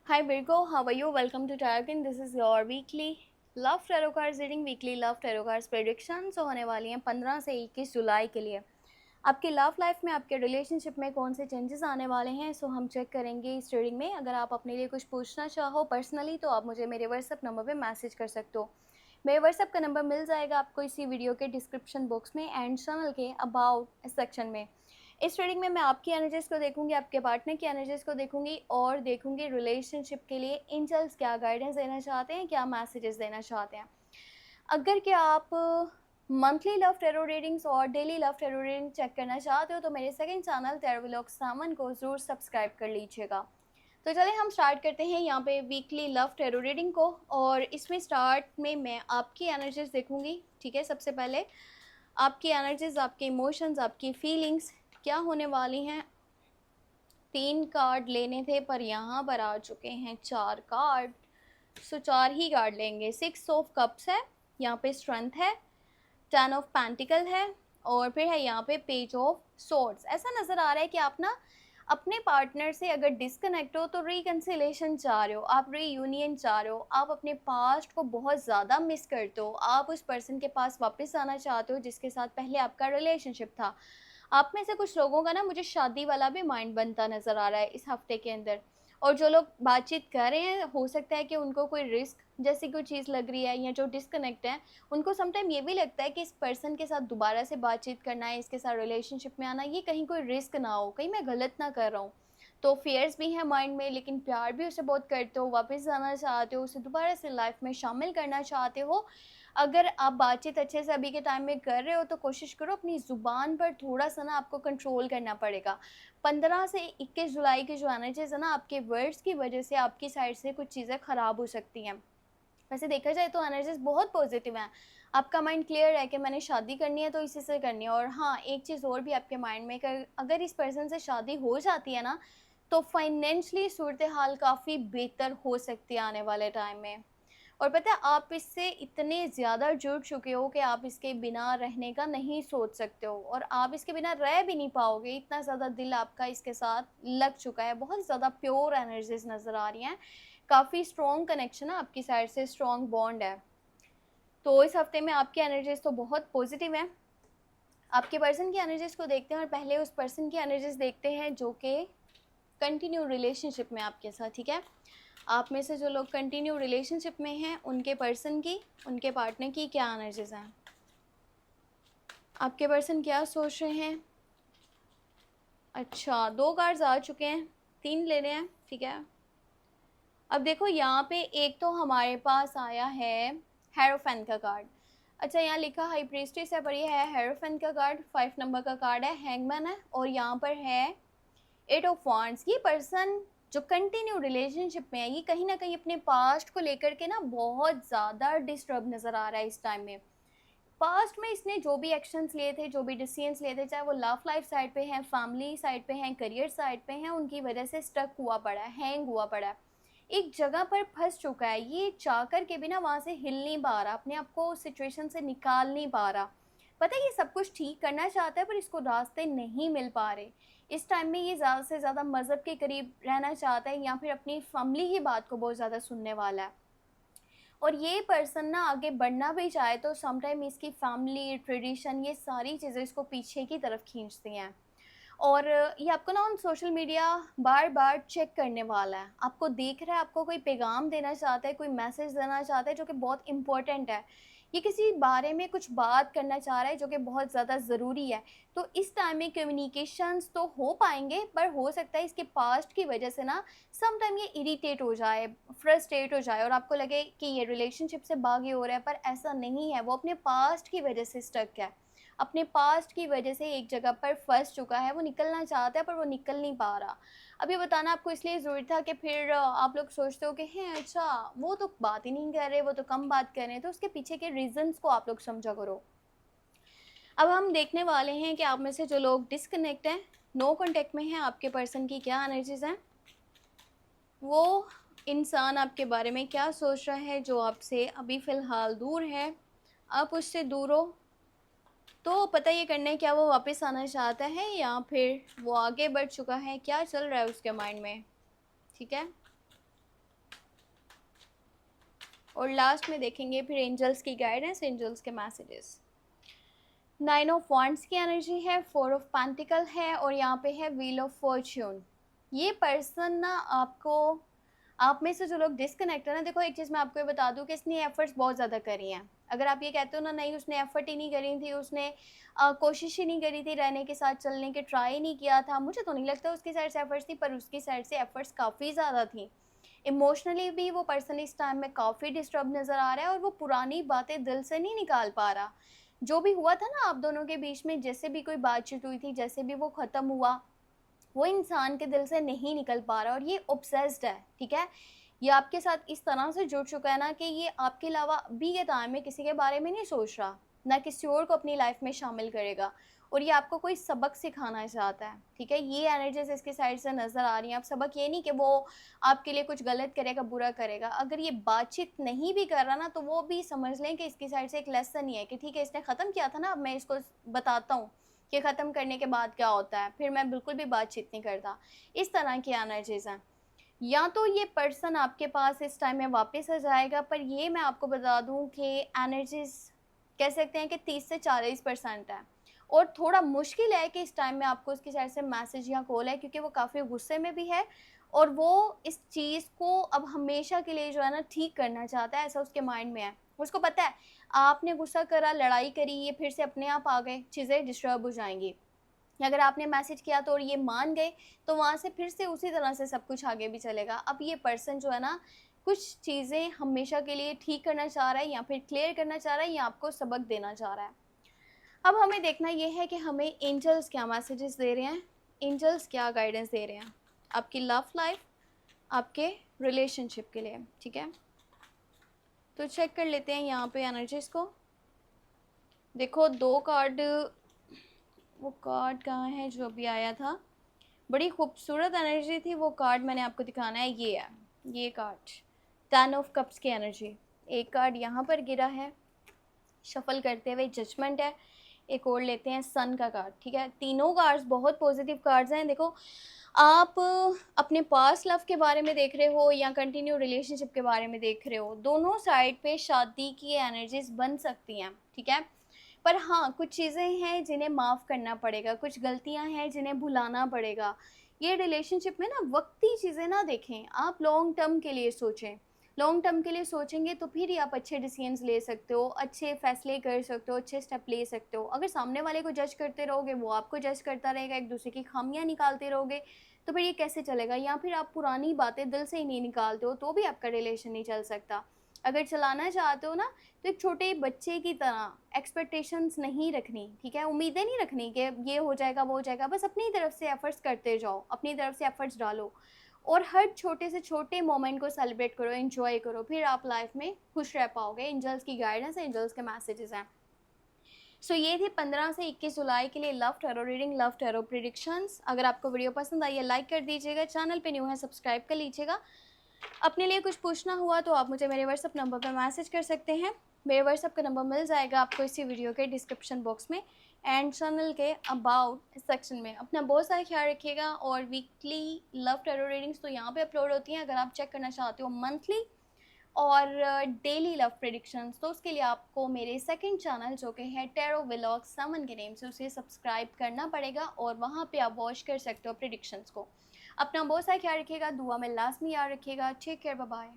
Hi Virgo, how are you? Welcome to Tarot. This is your weekly love tarot cards reading. Weekly love tarot cards predictions होने वाली हैं 15 से 21 जुलाई के लिए। आपकी लव लाइफ में, आपके रिलेशनशिप में कौन से चेंजेस आने वाले हैं, सो हम चेक करेंगे इस रीडिंग में। अगर आप अपने लिए कुछ पूछना चाहो पर्सनली तो आप मुझे मेरे व्हाट्सएप नंबर पे मैसेज कर सकते हो। मेरे व्हाट्सएप का नंबर मिल जाएगा आपको इसी वीडियो के डिस्क्रिप्शन बॉक्स में एंड चैनल के अबाउट सेक्शन में। इस रीडिंग में मैं आपकी एनर्जीज को देखूंगी, आपके पार्टनर की एनर्जीज को देखूंगी और देखूंगी रिलेशनशिप के लिए एंजल्स क्या गाइडेंस देना चाहते हैं, क्या मैसेजेस देना चाहते हैं। अगर क्या आप मंथली लव टेरो रीडिंग्स और daily love tarot reading check करना चाहते हो तो मेरे सेकंड चैनल टेरो व्लॉग्स सामन को ज़रूर सब्सक्राइब कर लीजिएगा। तो चलिए हम स्टार्ट करते हैं यहाँ पे वीकली लव टेरो रीडिंग को। और इसमें स्टार्ट में मैं आपकी एनर्जीज देखूंगी। ठीक है, सबसे पहले आपकी एनर्जीज, आपके इमोशंस, आपकी फीलिंग्स क्या होने वाली हैं। 3 कार्ड लेने थे पर यहाँ पर आ चुके हैं 4 कार्ड, सो 4 ही कार्ड लेंगे। 6 ऑफ कप्स है, यहाँ पे स्ट्रेंथ है, 10 ऑफ पेंटिकल है और फिर है यहाँ पे पेज ऑफ सोर्ड्स। ऐसा नज़र आ रहा है कि आप ना अपने पार्टनर से अगर डिस्कनेक्ट हो तो रिकन्सिलेशन चाह रहे हो, आप रीयूनियन चाह रहे हो, आप अपने पास्ट को बहुत ज़्यादा मिस करते हो, आप उस पर्सन के पास वापस आना चाहते हो जिसके साथ पहले आपका रिलेशनशिप था। आप में से कुछ लोगों का ना मुझे शादी वाला भी माइंड बनता नज़र आ रहा है इस हफ्ते के अंदर। और जो लोग बातचीत कर रहे हैं हो सकता है कि उनको कोई रिस्क जैसी कोई चीज़ लग रही है, या जो डिस्कनेक्ट है उनको समटाइम ये भी लगता है कि इस पर्सन के साथ दोबारा से बातचीत करना है, इसके साथ रिलेशनशिप में आना, ये कहीं कोई रिस्क ना हो, कहीं मैं गलत ना कर रहा हूँ। तो फियर्स भी हैं माइंड में, लेकिन प्यार भी उसे बहुत करते हो, वापस जाना चाहते हो, उसे दोबारा से लाइफ में शामिल करना चाहते हो। अगर आप बातचीत अच्छे से अभी के टाइम में कर रहे हो तो कोशिश करो अपनी ज़ुबान पर थोड़ा सा ना आपको कंट्रोल करना पड़ेगा। 15 से 21 जुलाई की जो एनर्जीज है ना, आपके वर्ड्स की वजह से आपकी साइड से कुछ चीज़ें ख़राब हो सकती हैं। वैसे देखा जाए तो एनर्जीज बहुत पॉजिटिव हैं। आपका माइंड क्लियर है कि मैंने शादी करनी है तो इसी से करनी है। और हाँ, एक चीज़ और भी आपके माइंड में कि अगर इस पर्सन से शादी हो जाती है ना तो फाइनेंशली सूरत हाल काफ़ी बेहतर हो सकती है आने वाले टाइम में। और पता है आप इससे इतने ज़्यादा जुड़ चुके हो कि आप इसके बिना रहने का नहीं सोच सकते हो और आप इसके बिना रह भी नहीं पाओगे। इतना ज़्यादा दिल आपका इसके साथ लग चुका है, बहुत ज़्यादा प्योर एनर्जीज नज़र आ रही हैं, काफ़ी स्ट्रॉन्ग कनेक्शन है आपकी साइड से, स्ट्रॉन्ग बॉन्ड है। तो इस हफ्ते में आपकी एनर्जीज तो बहुत पॉजिटिव हैं। आपके पर्सन की एनर्जीज को देखते हैं और पहले उस पर्सन की एनर्जीज देखते हैं जो कि कंटिन्यू रिलेशनशिप में आपके साथ। ठीक है, आप में से जो लोग कंटिन्यू रिलेशनशिप में हैं उनके पर्सन की, उनके पार्टनर की क्या एनर्जीज हैं, आपके पर्सन क्या सोच रहे हैं। अच्छा, 2 कार्ड्स आ चुके हैं, 3 ले रहे हैं। ठीक है, अब देखो यहाँ पे एक तो हमारे पास आया है हेरोफेन का कार्ड। अच्छा, यहाँ लिखा हाई प्रीस्टेस है पर ये है हेरोफेन का कार्ड, 5 नंबर का कार्ड है, हैंगमैन है और यहाँ पर है 8 ऑफ वांड्स। ये पर्सन जो कंटिन्यू रिलेशनशिप में है ये कहीं ना कहीं अपने पास्ट को लेकर के ना बहुत ज़्यादा डिस्टर्ब नज़र आ रहा है इस टाइम में। पास्ट में इसने जो भी एक्शंस लिए थे, जो भी डिसीजंस लिए थे, चाहे वो लव लाइफ साइड पे हैं, फैमिली साइड पे हैं, करियर साइड पे हैं, उनकी वजह से स्टक हुआ पड़ा है, हैंग हुआ पड़ा है, एक जगह पर फंस चुका है। ये चाह कर के भी ना वहाँ से हिल नहीं पा रहा, अपने आप को उस सिचुएशन से निकाल नहीं पा रहा। पता है ये सब कुछ ठीक करना चाहता है पर इसको रास्ते नहीं मिल पा रहे। इस टाइम में ये ज़्यादा से ज़्यादा मज़हब के करीब रहना चाहता है या फिर अपनी फैमिली की बात को बहुत ज़्यादा सुनने वाला है। और ये पर्सन ना आगे बढ़ना भी चाहे तो समटाइम इसकी फैमिली, ट्रेडिशन, ये सारी चीज़ें इसको पीछे की तरफ खींचती हैं। और ये आपको ना ऑन सोशल मीडिया बार बार चेक करने वाला है, आपको देख रहा है, आपको कोई पैगाम देना चाहता है, कोई मैसेज देना चाहता है जो कि बहुत इंपॉर्टेंट है। ये किसी बारे में कुछ बात करना चाह रहा है जो कि बहुत ज़्यादा ज़रूरी है। तो इस टाइम में कम्युनिकेशंस तो हो पाएंगे पर हो सकता है इसके पास्ट की वजह से ना सम टाइम ये इरिटेट हो जाए, फ्रस्ट्रेट हो जाए और आपको लगे कि ये रिलेशनशिप से बागी हो रहा है, पर ऐसा नहीं है। वो अपने पास्ट की वजह से स्टक है, अपने पास्ट की वजह से एक जगह पर फंस चुका है, वो निकलना चाहता है पर वो निकल नहीं पा रहा। अब ये बताना आपको इसलिए ज़रूरी था कि फिर आप लोग सोचते हो कि हैं अच्छा वो तो बात ही नहीं कर रहे, वो तो कम बात कर रहे हैं, तो उसके पीछे के रीजंस को आप लोग समझा करो। अब हम देखने वाले हैं कि आप में से जो लोग डिस्कनेक्ट हैं, नो कॉन्टेक्ट में हैं, आपके पर्सन की क्या एनर्जीज हैं, वो इंसान आपके बारे में क्या सोच रहा है जो आपसे अभी फ़िलहाल दूर है। आप उससे दूर हो तो पता ये करना है क्या वो वापस आना चाहता है या फिर वो आगे बढ़ चुका है, क्या चल रहा है उसके माइंड में। ठीक है, और लास्ट में देखेंगे फिर एंजल्स की गाइडेंस, एंजल्स के मैसेजेस। 9 ऑफ वॉन्ड्स की एनर्जी है, 4 ऑफ पेंटिकल है और यहाँ पे है व्हील ऑफ फॉर्च्यून। ये पर्सन ना आपको, आप में से जो लोग डिस्कनेक्ट है ना, देखो एक चीज़ मैं आपको ये बता दूं कि इसने एफर्ट्स बहुत ज़्यादा करी हैं। अगर आप ये कहते हो ना नहीं उसने एफर्ट ही नहीं करी थी, उसने कोशिश ही नहीं करी थी रहने के साथ चलने के, ट्राई नहीं किया था, मुझे तो नहीं लगता उसकी साइड से एफर्ट्स थी, पर उसकी साइड से एफर्ट्स काफ़ी ज़्यादा थी। इमोशनली भी वो पर्सन इस टाइम में काफ़ी डिस्टर्ब नज़र आ रहा है और वो पुरानी बातें दिल से नहीं निकाल पा रहा। जो भी हुआ था ना आप दोनों के बीच में, जैसे भी कोई बातचीत हुई थी, जैसे भी वो ख़त्म हुआ, वो इंसान के दिल से नहीं निकल पा रहा और ये ऑब्सेस्ड है, ठीक है। ये आपके साथ इस तरह से जुड़ चुका है ना कि ये आपके अलावा अभी के टाइम में किसी के बारे में नहीं सोच रहा, ना किसी और को अपनी लाइफ में शामिल करेगा, और ये आपको कोई सबक सिखाना चाहता है, ठीक है। ये एनर्जीज इसकी साइड से नज़र आ रही हैं। अब सबक ये नहीं कि वो आपके लिए कुछ गलत करेगा, बुरा करेगा। अगर ये बातचीत नहीं भी कर रहा ना, तो वो भी समझ लें कि इसकी साइड से एक लेसन ही है कि ठीक है इसने ख़त्म किया था ना, अब मैं इसको बताता हूँ कि ख़त्म करने के बाद क्या होता है, फिर मैं बिल्कुल भी बातचीत नहीं करता। इस तरह की एनर्जीज़ हैं। या तो ये पर्सन आपके पास इस टाइम में वापस आ जाएगा, पर ये मैं आपको बता दूं कि एनर्जीज कह सकते हैं कि 30 से 40% है, और थोड़ा मुश्किल है कि इस टाइम में आपको उसकी साइड से मैसेज या कॉल है, क्योंकि वो काफ़ी गुस्से में भी है और वो इस चीज़ को अब हमेशा के लिए जो है ना ठीक करना चाहता है, ऐसा उसके माइंड में है। उसको पता है आपने गुस्सा करा, लड़ाई करी, ये फिर से अपने आप आ गए, चीज़ें डिस्टर्ब हो जाएंगी। अगर आपने मैसेज किया तो और ये मान गए, तो वहाँ से फिर से उसी तरह से सब कुछ आगे भी चलेगा। अब ये पर्सन जो है ना कुछ चीज़ें हमेशा के लिए ठीक करना चाह रहा है, या फिर क्लियर करना चाह रहा है, या आपको सबक देना चाह रहा है। अब हमें देखना ये है कि हमें एंजल्स क्या मैसेजेस दे रहे हैं, एंजल्स क्या गाइडेंस दे रहे हैं आपकी लव लाइफ, आपके रिलेशनशिप के लिए, ठीक है। तो चेक कर लेते हैं यहाँ पे एनर्जीज को। देखो 2 कार्ड, वो कार्ड कहाँ है जो अभी आया था, बड़ी खूबसूरत एनर्जी थी, वो कार्ड मैंने आपको दिखाना है, ये है ये कार्ड, 10 ऑफ कप्स की एनर्जी। एक कार्ड यहाँ पर गिरा है शफल करते हुए, जजमेंट है। एक और लेते हैं सन का कार्ड, ठीक है। तीनों कार्ड्स बहुत पॉजिटिव कार्ड्स हैं। देखो आप अपने पास्ट लव के बारे में देख रहे हो या कंटिन्यू रिलेशनशिप के बारे में देख रहे हो, दोनों साइड पे शादी की एनर्जीज बन सकती हैं, ठीक है। पर हाँ कुछ चीज़ें हैं जिन्हें माफ़ करना पड़ेगा, कुछ गलतियां हैं जिन्हें भुलाना पड़ेगा। ये रिलेशनशिप में ना वक्ती चीज़ें ना देखें, आप लॉन्ग टर्म के लिए सोचें। लॉन्ग टर्म के लिए सोचेंगे तो फिर ही आप अच्छे डिसीजंस ले सकते हो, अच्छे फैसले कर सकते हो, अच्छे स्टेप ले सकते हो। अगर सामने वाले को जज करते रहोगे, वो आपको जज करता रहेगा, एक दूसरे की खामियां निकालते रहोगे, तो फिर ये कैसे चलेगा। या फिर आप पुरानी बातें दिल से ही नहीं निकालते हो, तो भी आपका रिलेशन नहीं चल सकता। अगर चलाना चाहते हो ना, तो एक छोटे बच्चे की तरह एक्सपेक्टेशंस नहीं रखनी, ठीक है। उम्मीदें नहीं रखनी कि ये हो जाएगा वो हो जाएगा, बस अपनी तरफ से एफर्ट्स करते जाओ, अपनी तरफ से एफर्ट्स डालो, और हर छोटे से छोटे मोमेंट को सेलिब्रेट करो, एंजॉय करो, फिर आप लाइफ में खुश रह पाओगे। एंजल्स की गाइडेंस, एंजल्स के मैसेजेस हैं। सो ये थे 15 से 21 जुलाई के लिए love tarot reading, love tarot predictions. अगर आपको वीडियो पसंद आई है लाइक कर दीजिएगा, चैनल पे न्यू है सब्सक्राइब कर लीजिएगा। अपने लिए कुछ पूछना हुआ तो आप मुझे मेरे व्हाट्सअप नंबर पर मैसेज कर सकते हैं। मेरे व्हाट्सअप का नंबर मिल जाएगा आपको इसी वीडियो के डिस्क्रिप्शन बॉक्स में एंड चैनल के अबाउट सेक्शन में। अपना बहुत सारा ख्याल रखिएगा। और वीकली लव टैरो रीडिंग्स तो यहाँ पे अपलोड होती हैं, अगर आप चेक करना चाहते हो मंथली और डेली लव प्रेडिक्शंस, तो उसके लिए आपको मेरे सेकंड चैनल जो कि है टैरो व्लॉग 7 के नेम से, उसे सब्सक्राइब करना पड़ेगा और वहाँ पे आप वॉच कर सकते हो प्रेडिक्शंस को। अपना बहुत सारा ख्याल रखिएगा, दुआ में लाजमी याद रखिएगा। Take care, bye bye.